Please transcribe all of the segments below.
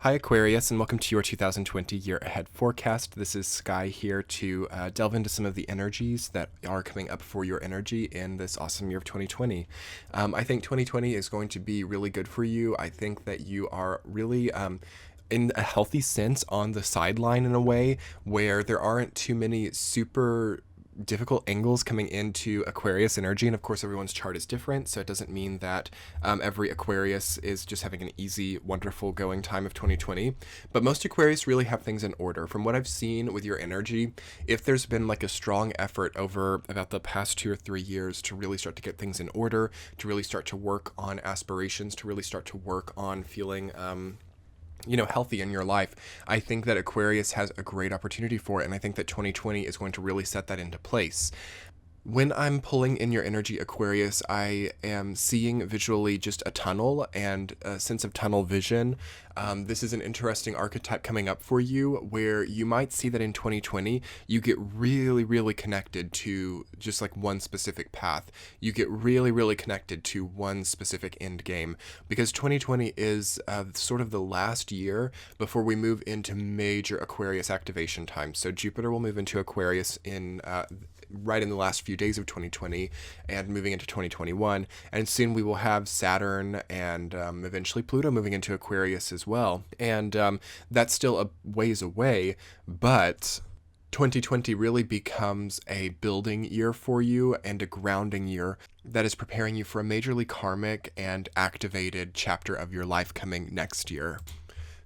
Hi Aquarius, and welcome to your 2020 year ahead forecast. This is Sky here to delve into some of the energies that are coming up for your energy in this awesome year of 2020. I think 2020 is going to be really good for you. I think that you are really in a healthy sense on the sideline in a way where there aren't too many super difficult angles coming into Aquarius energy. And of course, everyone's chart is different. So it doesn't mean that every Aquarius is just having an easy, wonderful going time of 2020. But most Aquarius really have things in order. From what I've seen with your energy, if there's been like a strong effort over about the past 2 or 3 years to really start to get things in order, to really start to work on aspirations, to really start to work on feeling healthy in your life, I think that Aquarius has a great opportunity for it. And I think that 2020 is going to really set that into place. When I'm pulling in your energy, Aquarius, I am seeing visually just a tunnel and a sense of tunnel vision. This is an interesting archetype coming up for you where you might see that in 2020, you get really, really connected to just like one specific path. You get really, really connected to one specific end game because 2020 is sort of the last year before we move into major Aquarius activation time. So Jupiter will move into Aquarius right in the last few days of 2020 and moving into 2021. And soon we will have Saturn and eventually Pluto moving into Aquarius as well. And that's still a ways away, but 2020 really becomes a building year for you and a grounding year that is preparing you for a majorly karmic and activated chapter of your life coming next year.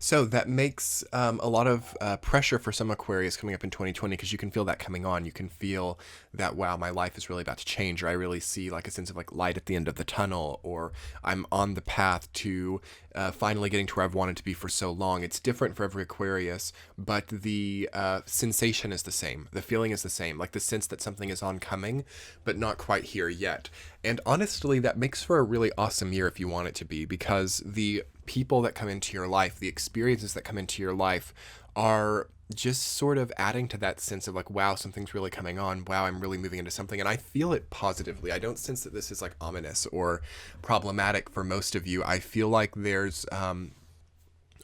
So that makes a lot of pressure for some Aquarius coming up in 2020 because you can feel that coming on. You can feel that, wow, my life is really about to change, or I really see like a sense of like light at the end of the tunnel, or I'm on the path to finally getting to where I've wanted to be for so long. It's different for every Aquarius, but the sensation is the same. The feeling is the same, like the sense that something is oncoming, but not quite here yet. And honestly, that makes for a really awesome year if you want it to be, because the people that come into your life, the experiences that come into your life are just sort of adding to that sense of like, wow, something's really coming on. Wow, I'm really moving into something. And I feel it positively. I don't sense that this is like ominous or problematic for most of you. I feel like there's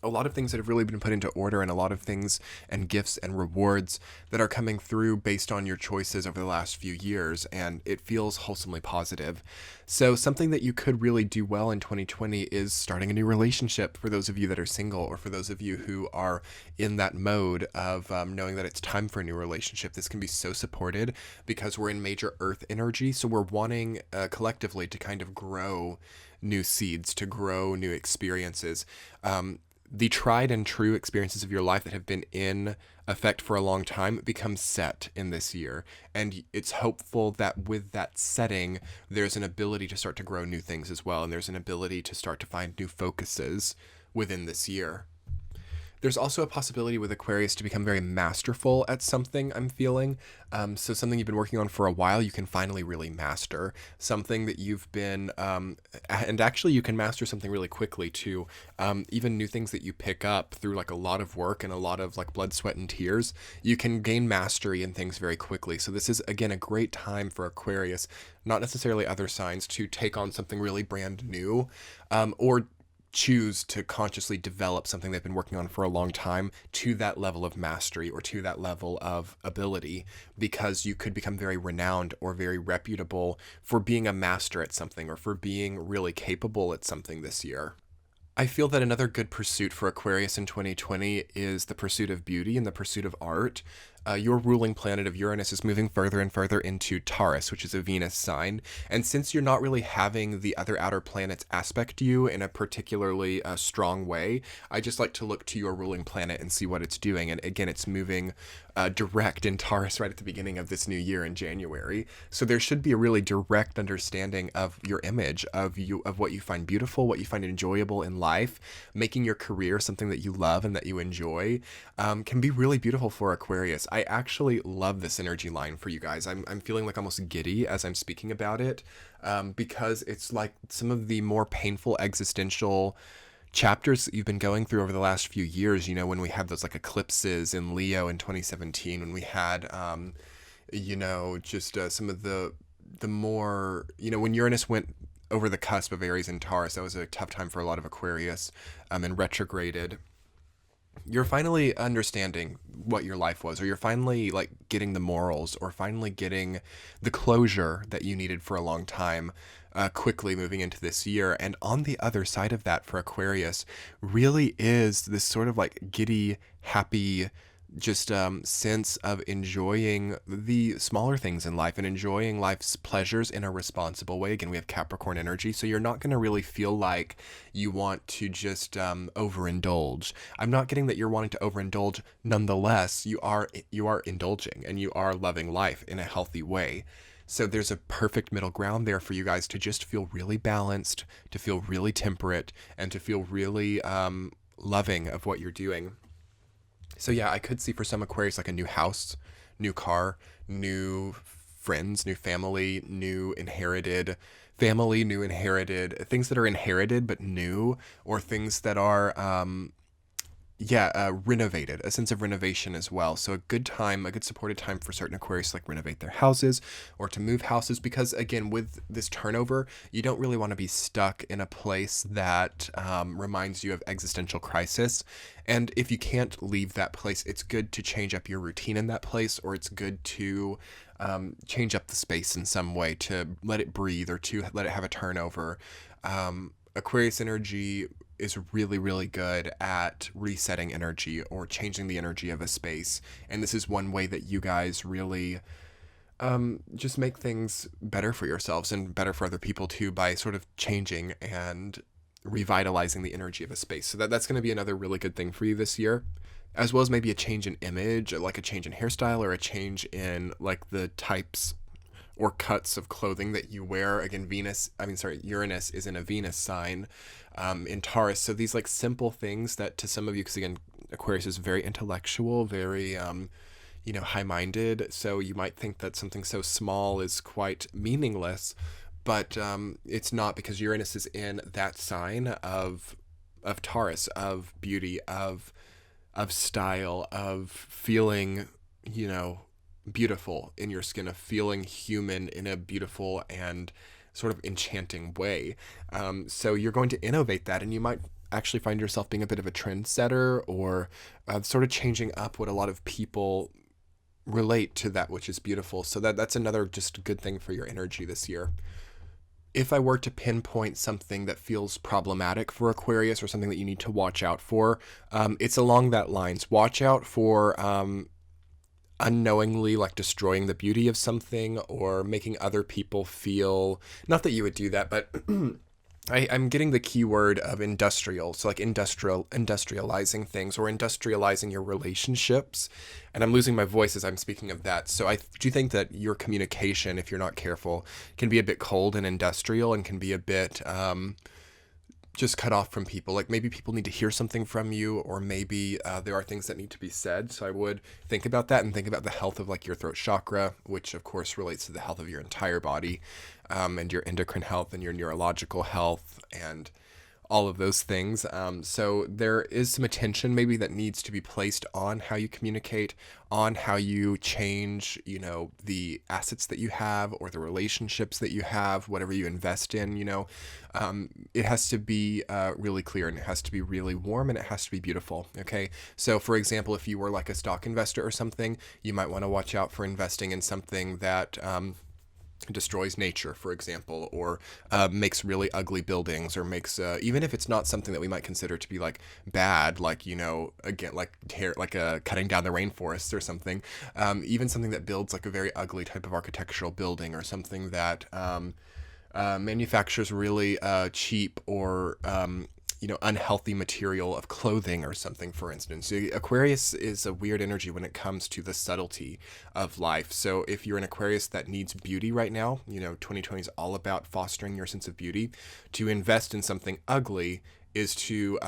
a lot of things that have really been put into order, and a lot of things and gifts and rewards that are coming through based on your choices over the last few years, and it feels wholesomely positive. So something that you could really do well in 2020 is starting a new relationship for those of you that are single, or for those of you who are in that mode of knowing that it's time for a new relationship. This can be so supported because we're in major earth energy, so we're wanting collectively to kind of grow new seeds, to grow new experiences. The tried and true experiences of your life that have been in effect for a long time become set in this year. And it's hopeful that with that setting, there's an ability to start to grow new things as well. And there's an ability to start to find new focuses within this year. There's also a possibility with Aquarius to become very masterful at something, I'm feeling. So something you've been working on for a while, you can finally really master. Something that you've been, and actually you can master something really quickly too. Even new things that you pick up through like a lot of work and a lot of like blood, sweat, and tears, you can gain mastery in things very quickly. So this is, again, a great time for Aquarius, not necessarily other signs, to take on something really brand new, or choose to consciously develop something they've been working on for a long time to that level of mastery or to that level of ability, because you could become very renowned or very reputable for being a master at something, or for being really capable at something this year. I feel that another good pursuit for Aquarius in 2020 is the pursuit of beauty and the pursuit of art. Your ruling planet of Uranus is moving further and further into Taurus, which is a Venus sign. And since you're not really having the other outer planets aspect you in a particularly strong way, I just like to look to your ruling planet and see what it's doing. And again, it's moving direct in Taurus right at the beginning of this new year in January. So there should be a really direct understanding of your image, of what you find beautiful, what you find enjoyable in life. Making your career something that you love and that you enjoy can be really beautiful for Aquarius. I actually love this energy line for you guys. I'm feeling like almost giddy as I'm speaking about it, because it's like some of the more painful existential chapters that you've been going through over the last few years. You know, when we had those like eclipses in Leo in 2017, when we had, just some of the more, when Uranus went over the cusp of Aries and Taurus, that was a tough time for a lot of Aquarius, and retrograded. you're finally understanding what your life was, or you're finally like getting the morals, or finally getting the closure that you needed for a long time, quickly moving into this year. And on the other side of that for Aquarius really is this sort of like giddy, happy, just sense of enjoying the smaller things in life and enjoying life's pleasures in a responsible way. Again, we have Capricorn energy, so you're not going to really feel like you want to just overindulge. I'm not getting that you're wanting to overindulge. Nonetheless, you are indulging and you are loving life in a healthy way. So there's a perfect middle ground there for you guys to just feel really balanced, to feel really temperate, and to feel really loving of what you're doing. So yeah, I could see for some Aquarius like a new house, new car, new friends, new family, new inherited things that are inherited but new, or things that are renovated, a sense of renovation as well. So a good time, a good supported time for certain Aquarius to like renovate their houses or to move houses, because again, with this turnover, you don't really want to be stuck in a place that reminds you of existential crisis. And if you can't leave that place, it's good to change up your routine in that place, or it's good to change up the space in some way to let it breathe or to let it have a turnover. Aquarius energy is really, really good at resetting energy or changing the energy of a space. And this is one way that you guys really just make things better for yourselves and better for other people too, by sort of changing and revitalizing the energy of a space. So that's going to be another really good thing for you this year, as well as maybe a change in image, like a change in hairstyle or a change in like the types or cuts of clothing that you wear. Again, Uranus is in a Venus sign in Taurus. So these like simple things that to some of you, because again, Aquarius is very intellectual, very, high-minded. So you might think that something so small is quite meaningless, but it's not, because Uranus is in that sign of Taurus, of beauty, of style, of feeling, beautiful in your skin, of feeling human in a beautiful and sort of enchanting way. So you're going to innovate that, and you might actually find yourself being a bit of a trendsetter, or sort of changing up what a lot of people relate to that which is beautiful. So that's another just good thing for your energy this year. If I were to pinpoint something that feels problematic for Aquarius, or something that you need to watch out for, it's along that lines. Watch out for unknowingly like destroying the beauty of something, or making other people feel, not that you would do that, but I'm getting the keyword of industrial. So like industrializing things, or industrializing your relationships. And I'm losing my voice as I'm speaking of that. So I do think that your communication, if you're not careful, can be a bit cold and industrial, and can be a bit just cut off from people. Like maybe people need to hear something from you, or maybe there are things that need to be said. So I would think about that, and think about the health of like your throat chakra, which of course relates to the health of your entire body, and your endocrine health and your neurological health and all of those things. So there is some attention maybe that needs to be placed on how you communicate, on how you change, the assets that you have, or the relationships that you have, whatever you invest in, it has to be really clear, and it has to be really warm, and it has to be beautiful. Okay. So for example, if you were like a stock investor or something, you might want to watch out for investing in something that, destroys nature, for example, or makes really ugly buildings, or makes even if it's not something that we might consider to be like bad, like again, like cutting down the rainforests or something, even something that builds like a very ugly type of architectural building, or something that manufactures really cheap or unhealthy material of clothing or something, for instance. Aquarius is a weird energy when it comes to the subtlety of life. So if you're an Aquarius that needs beauty right now, 2020 is all about fostering your sense of beauty. To invest in something ugly is to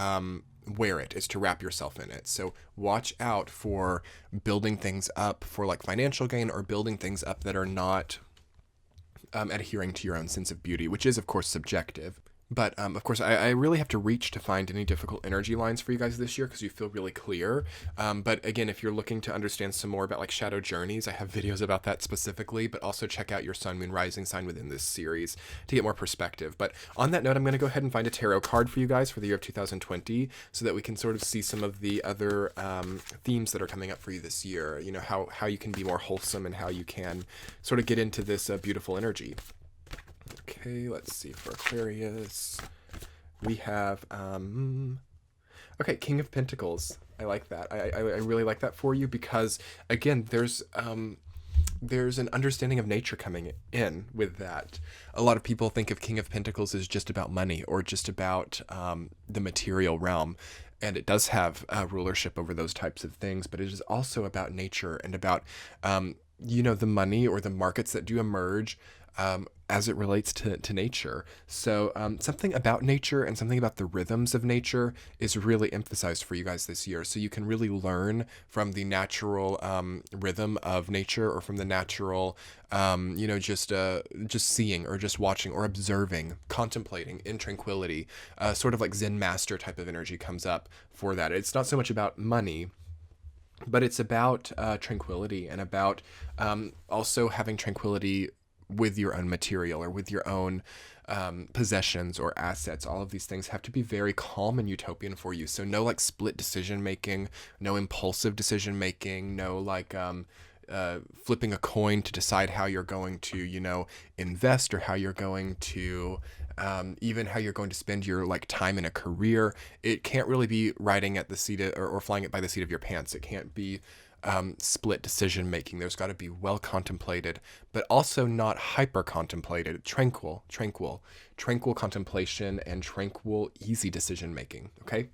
wear it, is to wrap yourself in it. So watch out for building things up for like financial gain, or building things up that are not adhering to your own sense of beauty, which is of course subjective. But of course, I really have to reach to find any difficult energy lines for you guys this year because you feel really clear. But again, if you're looking to understand some more about like shadow journeys, I have videos about that specifically, but also check out your sun, moon, rising sign within this series to get more perspective. But on that note, I'm going to go ahead and find a tarot card for you guys for the year of 2020 so that we can sort of see some of the other themes that are coming up for you this year. You know, how you can be more wholesome and how you can sort of get into this beautiful energy. Okay, let's see for Aquarius. We have, okay, King of Pentacles. I like that. I really like that for you because, again, there's an understanding of nature coming in with that. A lot of people think of King of Pentacles as just about money or just about the material realm. And it does have rulership over those types of things, but it is also about nature and about, you know, the money or the markets that do emerge as it relates to nature. So something about nature and something about the rhythms of nature is really emphasized for you guys this year. So you can really learn from the natural rhythm of nature or from the natural, you know, just seeing or just watching or observing, contemplating in tranquility, sort of like Zen master type of energy comes up for that. It's not so much about money, but it's about tranquility and about also having tranquility with your own material or with your own possessions or assets. All of these things have to be very calm and utopian for you. So no like split decision making, no impulsive decision making, no like flipping a coin to decide how you're going to, you know, invest or how you're going to even how you're going to spend your like time in a career. It can't really be riding at the seat of, or flying it by the seat of your pants. It can't be split decision making. There's got to be well contemplated, but also not hyper contemplated. Tranquil contemplation and tranquil, easy decision making. Okay.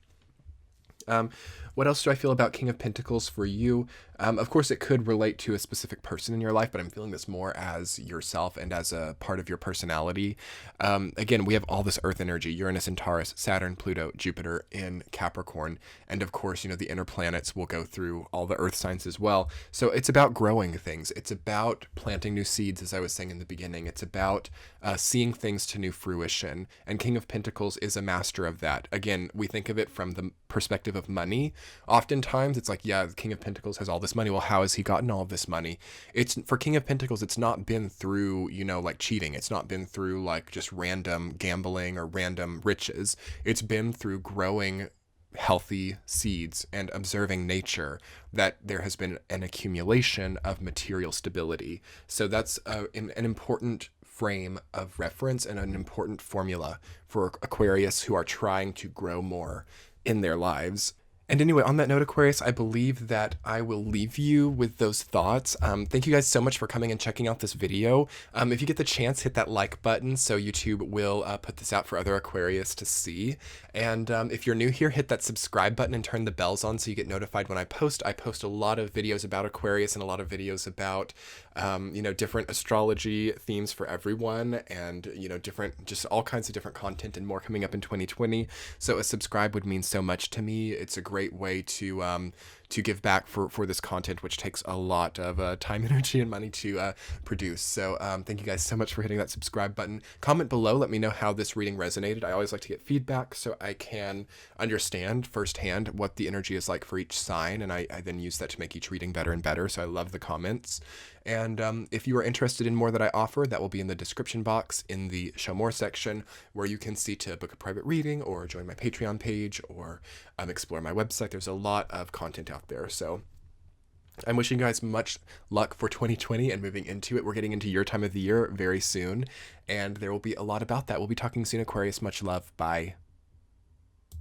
What else do I feel about King of Pentacles for you? Of course, it could relate to a specific person in your life, but I'm feeling this more as yourself and as a part of your personality. Again, we have all this earth energy, Uranus and Taurus, Saturn, Pluto, Jupiter in Capricorn. And of course, you know, the inner planets will go through all the earth signs as well. So it's about growing things. It's about planting new seeds, as I was saying in the beginning. It's about seeing things to new fruition. And King of Pentacles is a master of that. Again, we think of it from the perspective of money. Oftentimes it's like, yeah, the King of Pentacles has all this money. Well, how has he gotten all of this money? It's for King of Pentacles, it's not been through, you know, like cheating. It's not been through like just random gambling or random riches. It's been through growing healthy seeds and observing nature that there has been an accumulation of material stability. So that's an important frame of reference and an important formula for Aquarius who are trying to grow more in their lives. And anyway, on that note, Aquarius, I believe that I will leave you with those thoughts. Thank you guys so much for coming and checking out this video. If you get the chance, hit that like button so YouTube will put this out for other Aquarius to see. And if you're new here, hit that subscribe button and turn the bells on so you get notified when I post. I post a lot of videos about Aquarius and a lot of videos about, you know, different astrology themes for everyone and, you know, different, just all kinds of different content and more coming up in 2020. So a subscribe would mean so much to me. It's a great way to give back for this content, which takes a lot of time, energy, and money to produce. So thank you guys so much for hitting that subscribe button. Comment below, let me know how this reading resonated. I always like to get feedback so I can understand firsthand what the energy is like for each sign, and I then use that to make each reading better and better. So I love the comments. And if you are interested in more that I offer, that will be in the description box in the Show More section, where you can see to book a private reading or join my Patreon page or explore my website. There's a lot of content out there. So I'm wishing you guys much luck for 2020 and moving into it. We're getting into your time of the year very soon, and there will be a lot about that. We'll be talking soon, Aquarius. Much love. Bye.